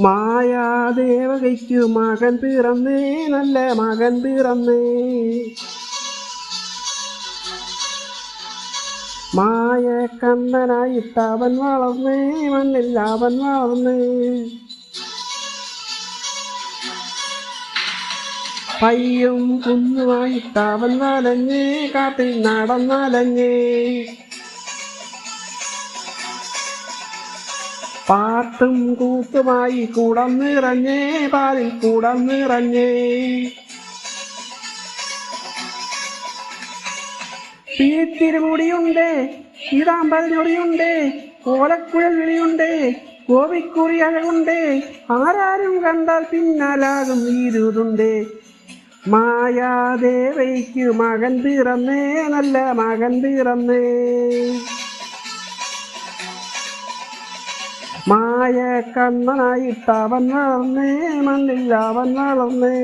മായാദേവകയ്ക്കു മകൻ പിറന്നേ, നല്ല മകൻ പിറന്നേ. മായ കണ്ണനായിട്ട് അവൻ വളർന്നേ, മണ്ണിൽ അവൻ വളർന്നേ. പയ്യും കുന്നുമായിട്ട് അവൻ വലഞ്ഞേ, കാട്ടിൽ നടന്നലഞ്ഞേ. പാട്ടും കൂത്തുമായി കൂടം നിറഞ്ഞേ, പാലിൽ കൂടം നിറഞ്ഞേ. പീത്തിരുമുടിയുണ്ട്, ഇടാമ്പൽ ഞൊടിയുണ്ട്, കോലക്കുഴൽ വിളിയുണ്ട്, കോവിക്കുറി അഴകുണ്ട്, ആരാരും കണ്ടാൽ പിന്നാലാകും വീരുതുണ്ട്. മായാദേവയ്ക്കു മകൻ പിറന്നേ, നല്ല മകൻ പിറന്നേ. മായ കണ്ണനായിട്ട് അവൻ വളർന്നേ, മണ്ണിൽ അവൻ വളർന്നേ.